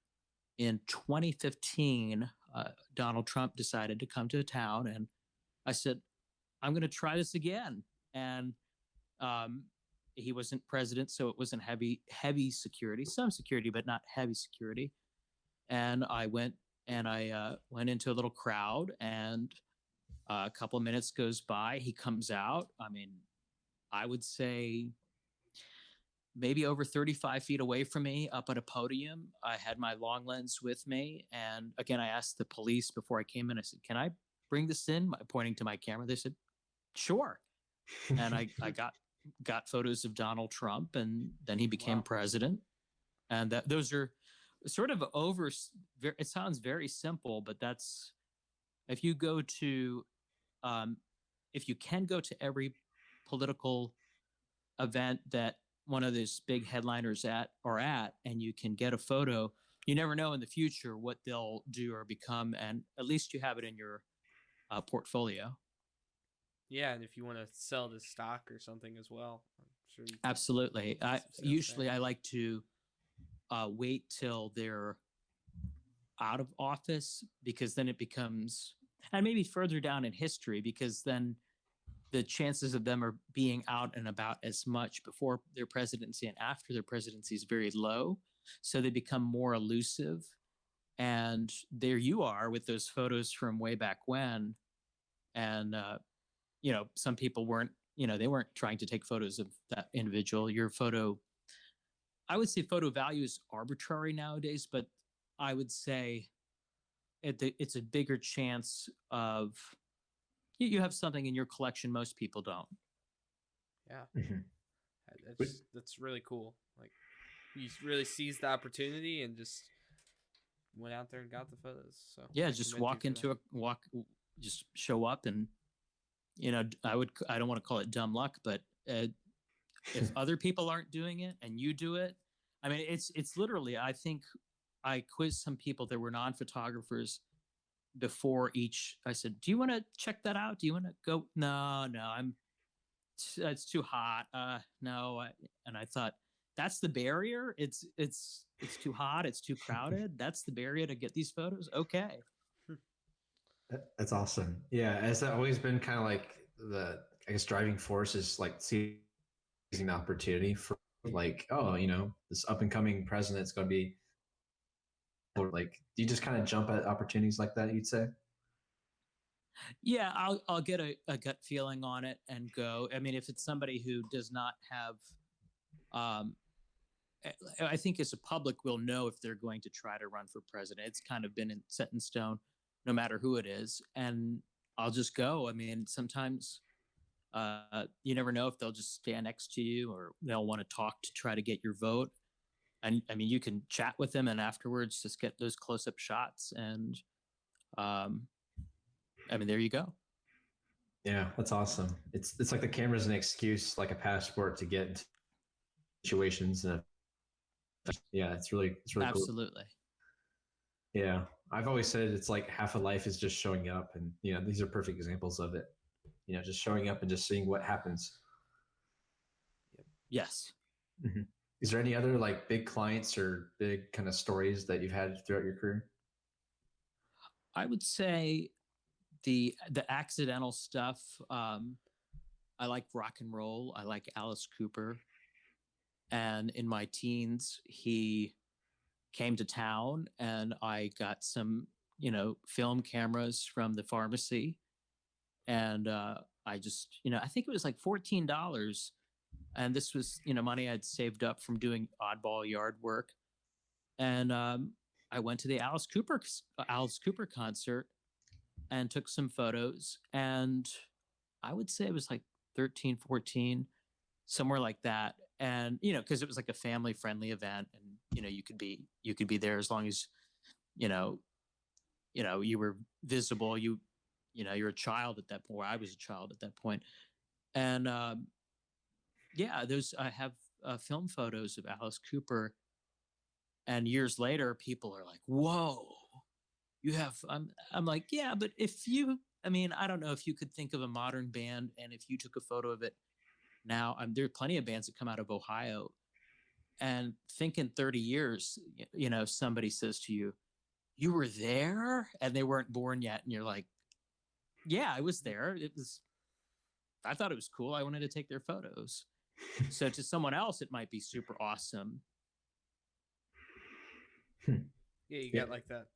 in 2015, Donald Trump decided to come to town, and I said, I'm going to try this again. And he wasn't president, so it wasn't heavy security, some security, but not heavy security. And I went into a little crowd, and a couple of minutes goes by. He comes out. I mean, I would say maybe over 35 feet away from me, up at a podium. I had my long lens with me. And again, I asked the police before I came in, I said, can I bring this in? Pointing to my camera. They said, sure. And I got photos of Donald Trump, and then he became president. And those are sort of it sounds very simple, but that's, if you can go to every political event that one of those big headliners are at, and you can get a photo, you never know in the future what they'll do or become. And at least you have it in your portfolio. Yeah, and if you want to sell the stock or something as well, I'm sure you can. Absolutely. I like to wait till they're out of office, because then it becomes, and maybe further down in history, because then the chances of them are being out and about as much before their presidency and after their presidency is very low. So they become more elusive. And there you are with those photos from way back when. And some people weren't, they weren't trying to take photos of that individual. Your photo, I would say photo value is arbitrary nowadays, but I would say it's a bigger chance of you have something in your collection most people don't. Yeah. That's really cool. Like, you really seized the opportunity and just went out there and got the photos. So yeah, just just show up, and I don't want to call it dumb luck, but if other people aren't doing it and you do it, I mean, it's literally, I think I quizzed some people that were non-photographers before each. I said, do you want to check that out? Do you want to go? No, it's too hot. No. And I thought, that's the barrier. It's too hot. It's too crowded. That's the barrier to get these photos. Okay. That's awesome. Yeah. Has that always been kind of like I guess, driving force is like seizing the opportunity for like, oh, this up and coming president's going to be, or like, do you just kind of jump at opportunities like that, you'd say? Yeah, I'll get a gut feeling on it and go. I mean, if it's somebody who does not have, I think as a public, we'll know if they're going to try to run for president. It's kind of been set in stone, no matter who it is, and I'll just go. I mean, sometimes you never know if they'll just stand next to you or they'll want to talk to try to get your vote. And I mean, you can chat with them and afterwards just get those close-up shots. And I mean, there you go. Yeah, that's awesome. It's like the camera's an excuse, like a passport to get into situations. And yeah, it's really absolutely cool. Yeah, I've always said it's like half of life is just showing up, and these are perfect examples of it. Just showing up and just seeing what happens. Yes. Mm-hmm. Is there any other like big clients or big kind of stories that you've had throughout your career? I would say the accidental stuff. I like rock and roll. I like Alice Cooper. And in my teens, he came to town and I got some, film cameras from the pharmacy. And I just, I think it was like $14. And this was, money I'd saved up from doing oddball yard work. And I went to the Alice Cooper concert and took some photos. And I would say it was like 13, 14, somewhere like that. And, because it was like a family friendly event, and, you could be there as long as, you were visible, you're a child at that point. I was a child at that point. And I have film photos of Alice Cooper. And years later, people are like, whoa, you have, I'm like, yeah, but I don't know if you could think of a modern band and if you took a photo of it now, there are plenty of bands that come out of Ohio, and think in 30 years, somebody says to you, you were there, and they weren't born yet. And you're like, yeah, I was there. I thought it was cool. I wanted to take their photos. So to someone else, it might be super awesome. Yeah, you got like that.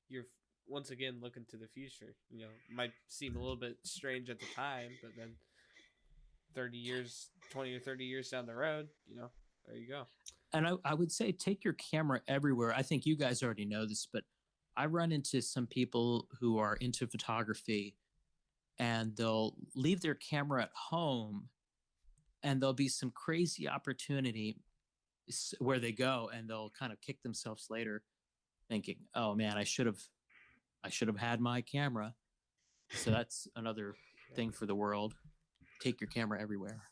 You're once again looking to the future. Might seem a little bit strange at the time, but then 20 or 30 years down the road, there you go. And I would say take your camera everywhere. I think you guys already know this, but I run into some people who are into photography and they'll leave their camera at home and there'll be some crazy opportunity where they go and they'll kind of kick themselves later thinking, oh man, I should have had my camera. So that's another thing for the world. Take your camera everywhere.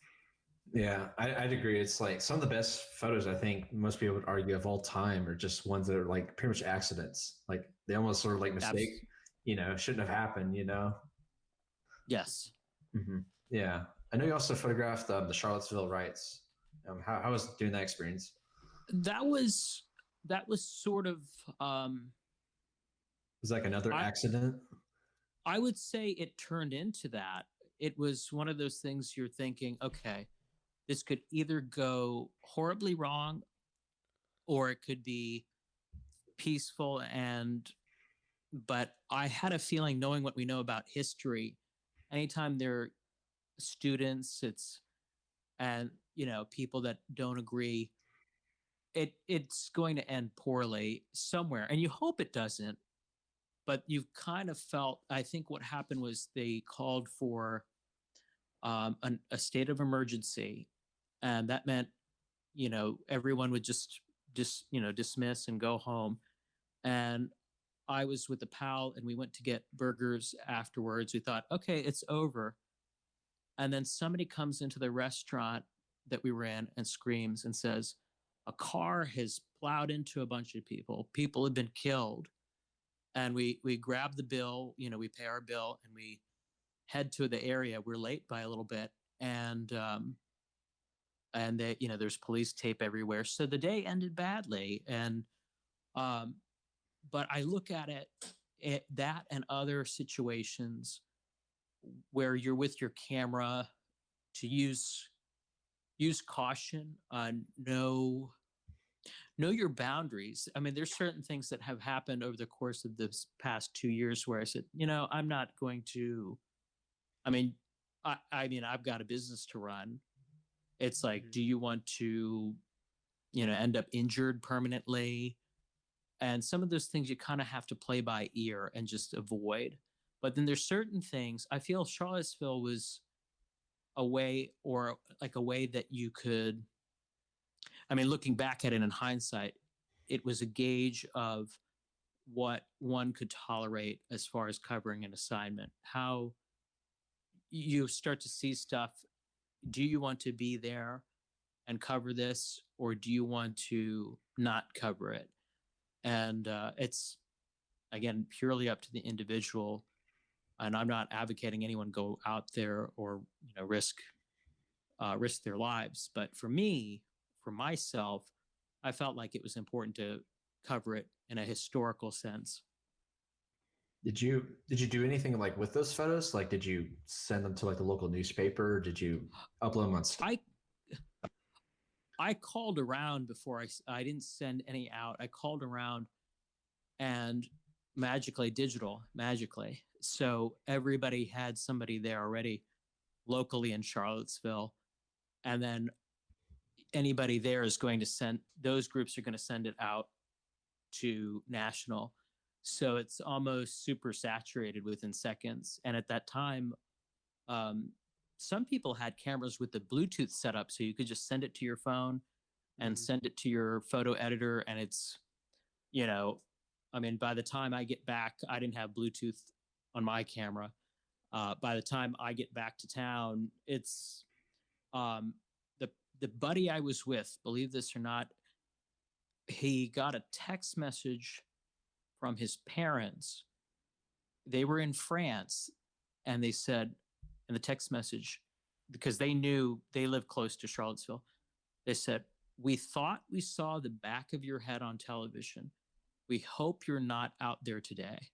Yeah, I'd agree. It's like some of the best photos I think most people would argue of all time are just ones that are like pretty much accidents. Like they almost sort of like mistake, shouldn't have happened, Yes. Mm-hmm. Yeah. I know you also photographed the Charlottesville riots. How was doing that experience? That was sort of was like another accident. I would say it turned into that. It was one of those things you're thinking, okay, this could either go horribly wrong or it could be peaceful. But I had a feeling, knowing what we know about history, anytime there students, and people that don't agree. It's going to end poorly somewhere, and you hope it doesn't. But you've kind of felt. I think what happened was they called for a state of emergency, and that meant everyone would just dismiss and go home. And I was with a pal, and we went to get burgers afterwards. We thought, okay, it's over. And then somebody comes into the restaurant that we were in and screams and says, a car has plowed into a bunch of people. People have been killed. And we grab the bill, we pay our bill, and we head to the area. We're late by a little bit, and they, there's police tape everywhere. So the day ended badly. And but I look at that and other situations where you're with your camera, to use caution, know your boundaries. I mean, there's certain things that have happened over the course of this past 2 years where I said, I'm not going to. I mean, I've got a business to run. It's like, do you want to, end up injured permanently? And some of those things you kind of have to play by ear and just avoid. But then there's certain things. I feel Charlottesville was a way that you could. I mean, looking back at it in hindsight, it was a gauge of what one could tolerate as far as covering an assignment. How you start to see stuff. Do you want to be there and cover this, or do you want to not cover it? And it's, again, purely up to the individual. And I'm not advocating anyone go out there or risk their lives. But for me, for myself, I felt like it was important to cover it in a historical sense. Did you do anything like with those photos? Like, did you send them to like the local newspaper? Did you upload them on? I called around before I didn't send any out. I called around, and magically. So everybody had somebody there already locally in Charlottesville. And then anybody there is going to send, those groups are going to send it out to national. So it's almost super saturated within seconds. And at that time, some people had cameras with the Bluetooth set up, so you could just send it to your phone and send it to your photo editor. And it's, by the time I get back, I didn't have Bluetooth on my camera. By the time I get back to town, it's the buddy I was with, believe this or not, he got a text message from his parents. They were in France, and they said in the text message, because they knew they lived close to Charlottesville, they said, "We thought we saw the back of your head on television. We hope you're not out there today."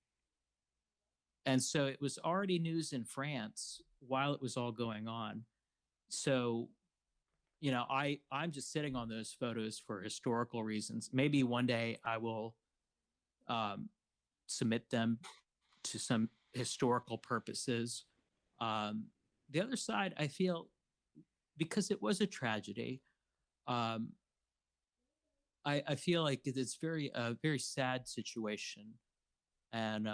And so it was already news in France while it was all going on. So, I'm just sitting on those photos for historical reasons. Maybe one day I will submit them to some historical purposes. The other side, I feel, because it was a tragedy, I feel like it's a very sad situation. And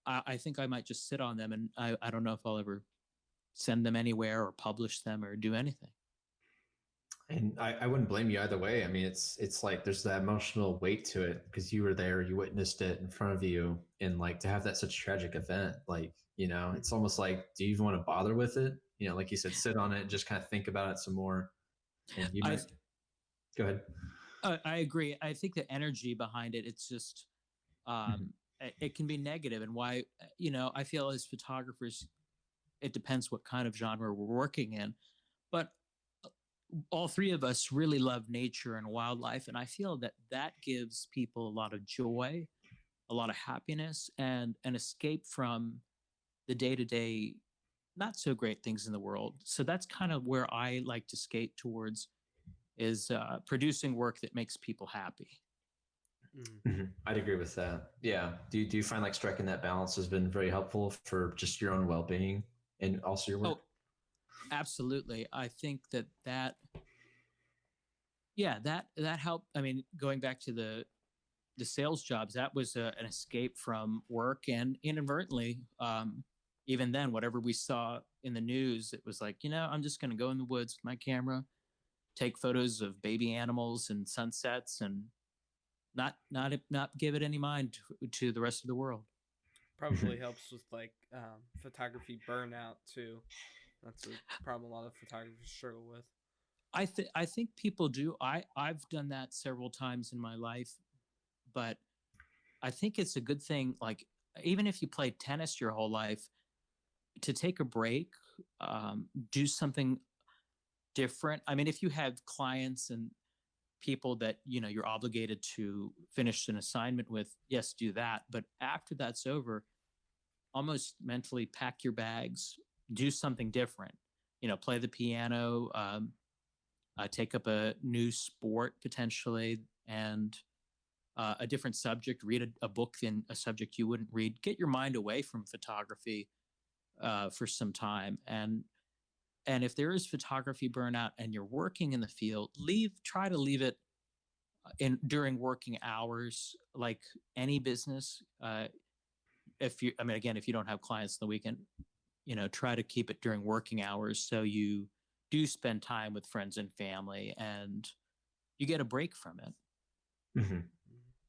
I think I might just sit on them, and I don't know if I'll ever send them anywhere or publish them or do anything. And I wouldn't blame you either way. I mean, it's like there's that emotional weight to it because you were there, you witnessed it in front of you, and like to have that such a tragic event, like, it's almost like, do you even want to bother with it? Like you said, sit on it and just kind of think about it some more. And you might go ahead. I agree. I think the energy behind it, it's just, it can be negative. And why, I feel as photographers, it depends what kind of genre we're working in, but all three of us really love nature and wildlife. And I feel that gives people a lot of joy, a lot of happiness, and an escape from the day-to-day, not so great things in the world. So that's kind of where I like to skate towards, is producing work that makes people happy. Mm-hmm. I'd agree with that. Yeah. Do you find like striking that balance has been very helpful for just your own well-being? and also your work? Oh, absolutely. I think that that helped. I mean, going back to the sales jobs, that was an escape from work, and inadvertently, even then, whatever we saw in the news, it was like, I'm just going to go in the woods with my camera, take photos of baby animals and sunsets, and not give it any mind to the rest of the world. Probably helps with like photography burnout too. That's a problem a lot of photographers struggle with. I think people do. I've done that several times in my life, but I think it's a good thing. Like, even if you played tennis your whole life, to take a break, do something different. I mean, if you have clients and people that you're obligated to finish an assignment with, yes, do that. But after that's over, almost mentally pack your bags, do something different. Play the piano, take up a new sport potentially, and a different subject. Read a book in a subject you wouldn't read. Get your mind away from photography for some time, and if there is photography burnout and you're working in the field, try to leave it in during working hours, like any business. If you, I mean, again, if you don't have clients in the weekend, try to keep it during working hours so you do spend time with friends and family, and you get a break from it. Mm-hmm.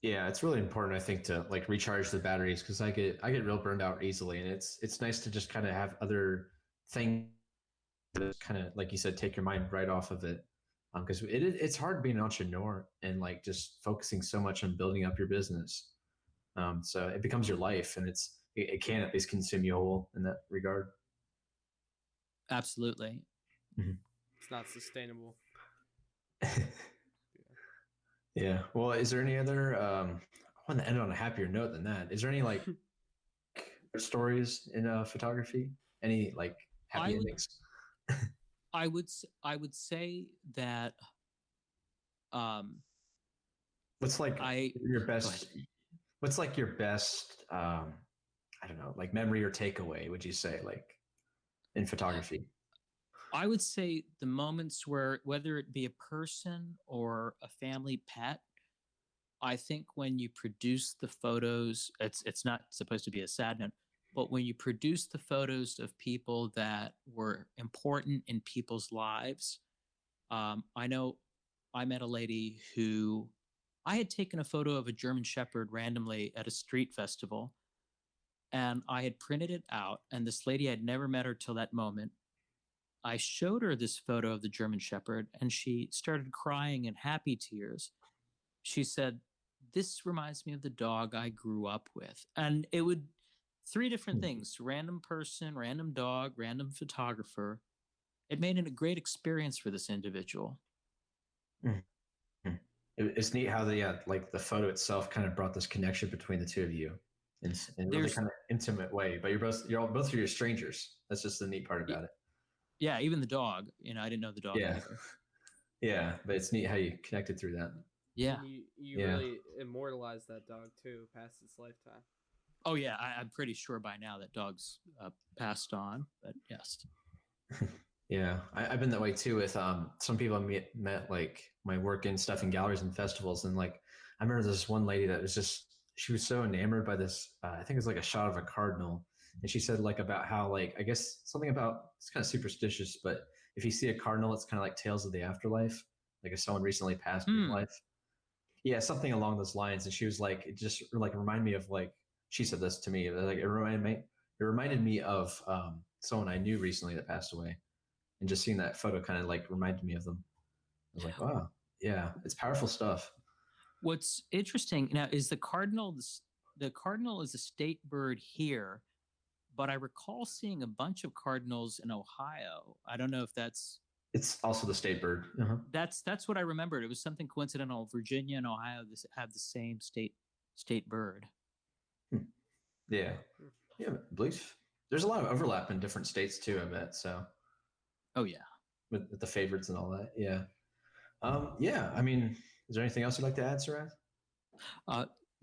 Yeah, it's really important, I think, to like recharge the batteries, because I get real burned out easily, and it's nice to just kind of have other things that kind of, like you said, take your mind right off of it, because it's hard being an entrepreneur and like just focusing so much on building up your business. So it becomes your life, and it can at least consume you whole in that regard. Absolutely. Mm-hmm. It's not sustainable. Yeah. Well, is there any other? I want to end on a happier note than that. Is there any like stories in photography? Any like happy endings? I would say that. What's like your best? What's like your best? I don't know, like memory or takeaway. Would you say like in photography? I would say the moments where, whether it be a person or a family pet, I think when you produce the photos, it's not supposed to be a sad note, but when you produce the photos of people that were important in people's lives. I know I met a lady who I had taken a photo of a German Shepherd randomly at a street festival, and I had printed it out. And this lady, I'd never met her till that moment. I showed her this photo of the German Shepherd, and she started crying in happy tears. She said, "This reminds me of the dog I grew up with." And it would, three different things: random person, random dog, random photographer. It made it a great experience for this individual. Mm-hmm. It's neat how like the photo itself kind of brought this connection between the two of you in really kind of intimate way. But you're both strangers. That's just the neat part about it. Yeah, even the dog. I didn't know the dog either. Yeah, but it's neat how you connected through that. Yeah, and you really immortalized that dog too, past its lifetime. Oh yeah, I'm pretty sure by now that dog's passed on. But yes. Yeah, I've been that way too with some people I met like my work and stuff in galleries and festivals, and like I remember this one lady that was she was so enamored by this. I think it was like a shot of a cardinal, and she said like about how like I guess something about, it's kind of superstitious, but if you see a cardinal, it's kind of like tales of the afterlife, like if someone recently passed in life. Yeah, something along those lines. And she was like, it just like reminded me of like, she said this to me, like it reminded me of someone I knew recently that passed away. And just seeing that photo kind of like reminded me of them. I was like, wow, yeah, it's powerful stuff. What's interesting now is the cardinal is a state bird here, but I recall seeing a bunch of cardinals in Ohio. I don't know if it's also the state bird. Uh-huh. That's what I remembered. It was something coincidental. Virginia and Ohio have the same state bird. Yeah, I believe there's a lot of overlap in different states too, I bet. So, oh yeah, with the favorites and all that. Yeah. Yeah. I mean, is there anything else you'd like to add, Sarath?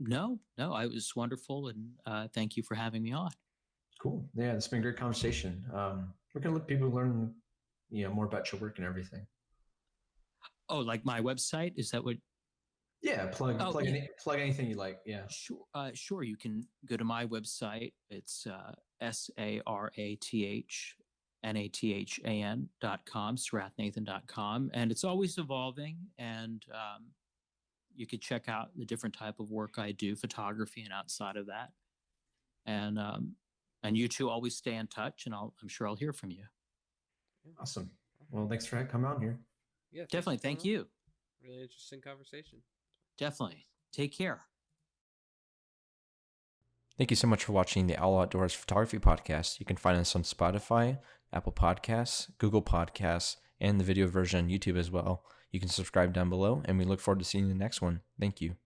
No. It was wonderful, and thank you for having me on. Cool. Cool. Yeah, it's been a great conversation. We're gonna let people learn, more about your work and everything. Oh, like my website? Is that what? Yeah, plug anything you like. Yeah. Sure. Sure. You can go to my website. It's SARATHNATHAN.com, SarathNathan.com. And it's always evolving. And you could check out the different type of work I do, photography and outside of that. And you two always stay in touch, and I'm sure I'll hear from you. Awesome. Well, thanks for coming on here. Yeah, definitely. Thank you. Really interesting conversation. Definitely. Take care. Thank you so much for watching the Owl Outdoors Photography Podcast. You can find us on Spotify, Apple Podcasts, Google Podcasts, and the video version on YouTube as well. You can subscribe down below, and we look forward to seeing you in the next one. Thank you.